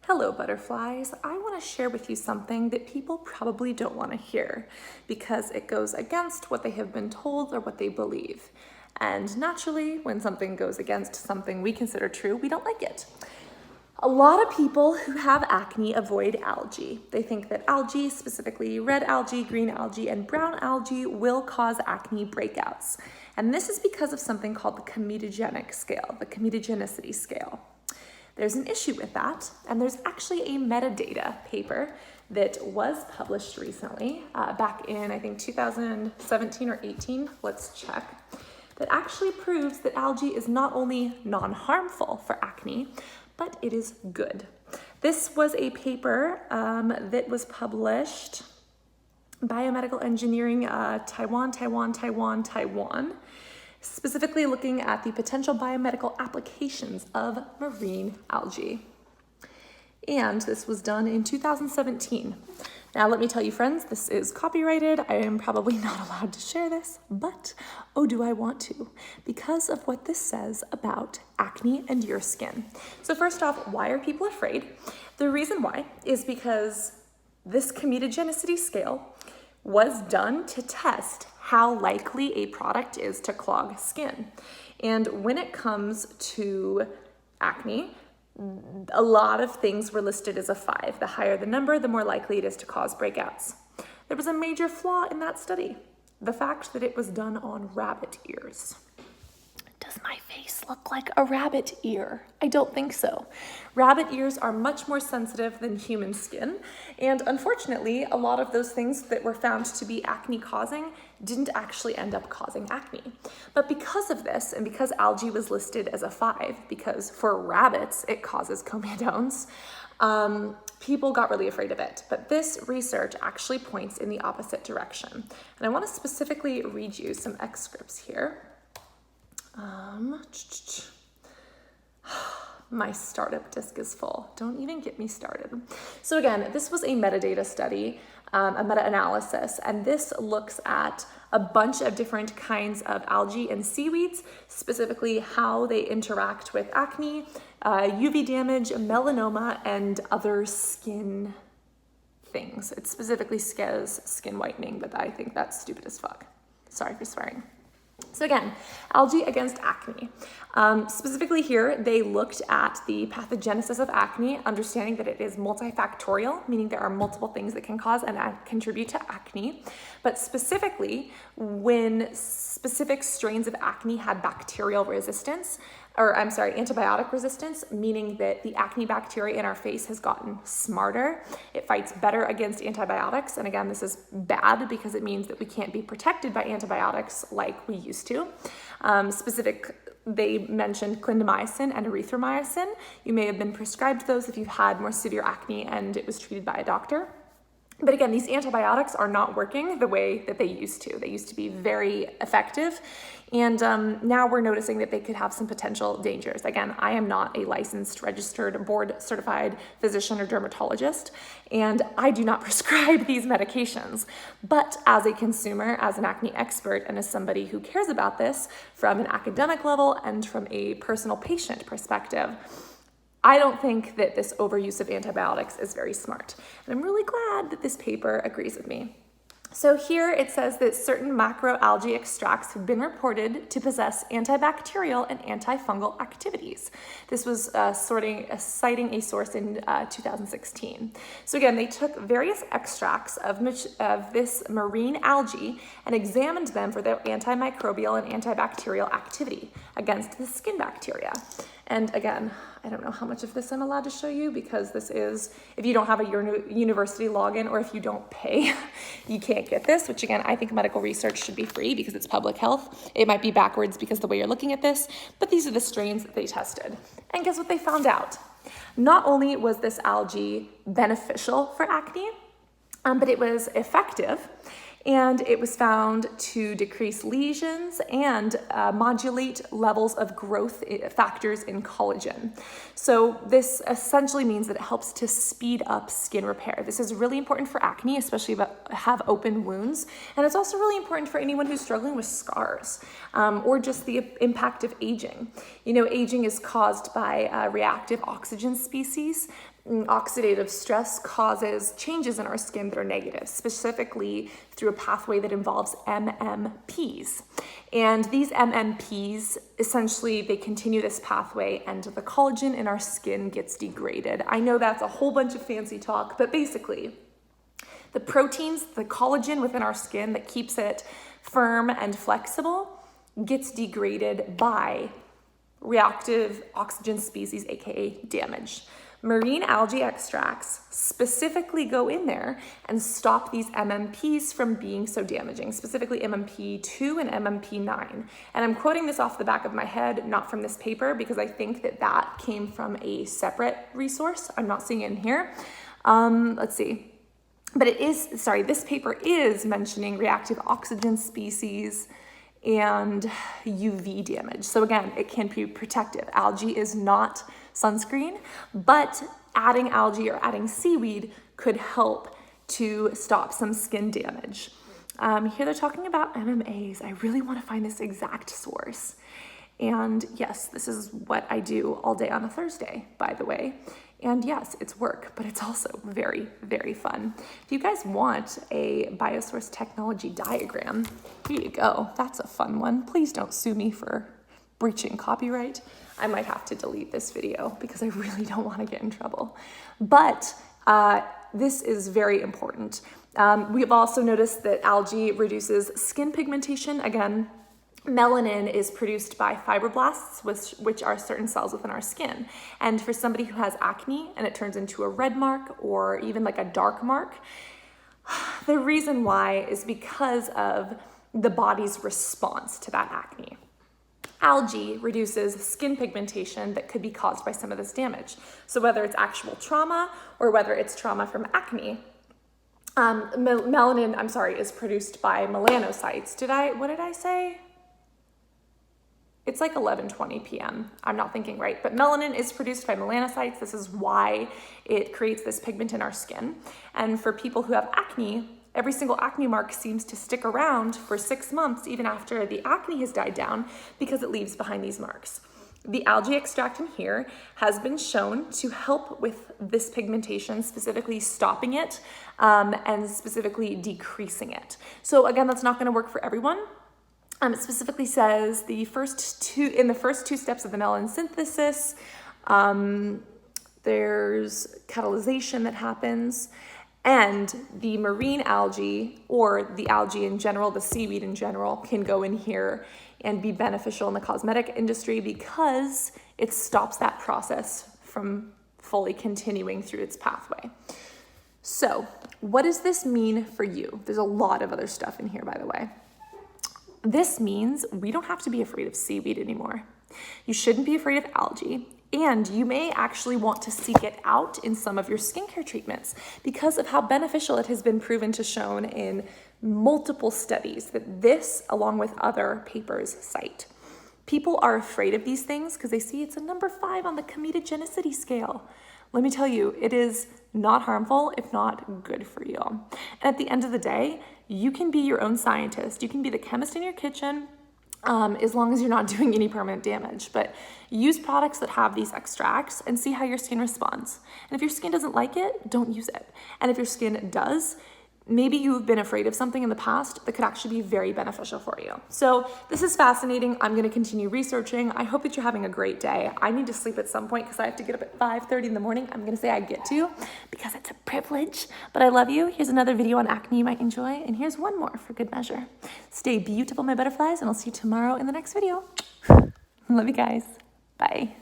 Hello butterflies, I want to share with you something that people probably don't want to hear because it goes against what they have been told or what they believe. And naturally, when something goes against something we consider true, we don't like it. A lot of people who have acne avoid algae. They think that algae, specifically red algae, green algae, and brown algae, will cause acne breakouts. And this is because of something called the comedogenic scale, the comedogenicity scale. There's an issue with that, and there's actually a metadata paper that was published recently, back in, I think, 2017 or 18, let's check, that actually proves that algae is not only non-harmful for acne, but it is good. This was a paper that was published Biomedical Engineering, Taiwan, specifically looking at the potential biomedical applications of marine algae. And this was done in 2017. Now, let me tell you, friends, this is copyrighted. I am probably not allowed to share this, but oh, do I want to, because of what this says about acne and your skin. So first off, why are people afraid? The reason why is because this comedogenicity scale was done to test how likely a product is to clog skin. And when it comes to acne, a lot of things were listed as a 5. The higher the number, the more likely it is to cause breakouts. There was a major flaw in that study, the fact that it was done on rabbit ears. Does my face look like a rabbit ear? I don't think so. Rabbit ears are much more sensitive than human skin, and unfortunately, a lot of those things that were found to be acne causing didn't actually end up causing acne. But because of this, and because algae was listed as a 5, because for rabbits it causes comedones, people got really afraid of it. But this research actually points in the opposite direction. And I want to specifically read you some excerpts here. My startup disk is full. Don't even get me started. So again, this was a metadata study, a meta-analysis, and this looks at a bunch of different kinds of algae and seaweeds, specifically how they interact with acne, UV damage, melanoma, and other skin things. It specifically says skin whitening, but I think that's stupid as fuck. Sorry for swearing. So again, algae against acne. Specifically here, they looked at the pathogenesis of acne, understanding that it is multifactorial, meaning there are multiple things that can cause and contribute to acne. But specifically, when specific strains of acne had bacterial resistance, antibiotic resistance, meaning that the acne bacteria in our face has gotten smarter. It fights better against antibiotics. And again, this is bad because it means that we can't be protected by antibiotics like we used to. They mentioned clindamycin and erythromycin. You may have been prescribed those if you've had more severe acne and it was treated by a doctor. But again, these antibiotics are not working the way that they used to. They used to be very effective. And now we're noticing that they could have some potential dangers. Again, I am not a licensed, registered, board-certified physician or dermatologist, and I do not prescribe these medications. But as a consumer, as an acne expert, and as somebody who cares about this from an academic level and from a personal patient perspective, I don't think that this overuse of antibiotics is very smart. And I'm really glad that this paper agrees with me. So here it says that certain macroalgae extracts have been reported to possess antibacterial and antifungal activities. This was citing a source in 2016. So again, they took various extracts of this marine algae and examined them for their antimicrobial and antibacterial activity against the skin bacteria. And again, I don't know how much of this I'm allowed to show you because this is, if you don't have a university login or if you don't pay, you can't get this, which again, I think medical research should be free because it's public health. It might be backwards because the way you're looking at this, but these are the strains that they tested. And guess what they found out? Not only was this algae beneficial for acne, but it was effective. And it was found to decrease lesions and modulate levels of growth factors in collagen. So this essentially means that it helps to speed up skin repair. This is really important for acne, especially if you have open wounds. And it's also really important for anyone who's struggling with scars or just the impact of aging. You know, aging is caused by reactive oxygen species, oxidative stress causes changes in our skin that are negative, specifically through a pathway that involves MMPs. And these MMPs, essentially, they continue this pathway and the collagen in our skin gets degraded. I know that's a whole bunch of fancy talk, but basically, the proteins, the collagen within our skin that keeps it firm and flexible gets degraded by reactive oxygen species, aka damage. Marine algae extracts specifically go in there and stop these MMPs from being so damaging, specifically MMP2 and MMP9. And I'm quoting this off the back of my head, not from this paper, because I think that that came from a separate resource. I'm not seeing it in here. Let's see. But this paper is mentioning reactive oxygen species and UV damage. So again, it can be protective. Algae is not sunscreen, but adding algae or adding seaweed could help to stop some skin damage. Here they're talking about MMAs. I really want to find this exact source. And yes, this is what I do all day on a Thursday, by the way. And yes, it's work, but it's also very, very fun. If you guys want a biosource technology diagram, here you go. That's a fun one. Please don't sue me for breaching copyright. I might have to delete this video because I really don't want to get in trouble. But this is very important. We've also noticed that algae reduces skin pigmentation. Again, melanin is produced by fibroblasts, which are certain cells within our skin. And for somebody who has acne and it turns into a red mark or even like a dark mark, the reason why is because of the body's response to that acne. Algae reduces skin pigmentation that could be caused by some of this damage. So whether it's actual trauma or whether it's trauma from acne, melanin, is produced by melanocytes. What did I say? It's like 11:20 p.m. I'm not thinking right, but melanin is produced by melanocytes. This is why it creates this pigment in our skin. And for people who have acne, every single acne mark seems to stick around for 6 months, even after the acne has died down, because it leaves behind these marks. The algae extract in here has been shown to help with this pigmentation, specifically stopping it and specifically decreasing it. So again, that's not going to work for everyone. It specifically says in the first two steps of the melanin synthesis, there's catalyzation that happens, and the marine algae, or the algae in general, the seaweed in general, can go in here and be beneficial in the cosmetic industry because it stops that process from fully continuing through its pathway. So what does this mean for you? There's a lot of other stuff in here, by the way. This means we don't have to be afraid of seaweed anymore. You shouldn't be afraid of algae, and you may actually want to seek it out in some of your skincare treatments because of how beneficial it has been proven to shown in multiple studies that this, along with other papers, cite. People are afraid of these things because they see it's a number 5 on the comedogenic scale. Let me tell you, it is not harmful, if not good for you. And at the end of the day, you can be your own scientist. You can be the chemist in your kitchen, as long as you're not doing any permanent damage. But use products that have these extracts and see how your skin responds. And if your skin doesn't like it, don't use it. And if your skin does, maybe you've been afraid of something in the past that could actually be very beneficial for you. So this is fascinating. I'm going to continue researching. I hope that you're having a great day. I need to sleep at some point because I have to get up at 5:30 in the morning. I'm going to say I get to because it's a privilege, but I love you. Here's another video on acne you might enjoy, and here's one more for good measure. Stay beautiful, my butterflies, and I'll see you tomorrow in the next video. Love you guys. Bye.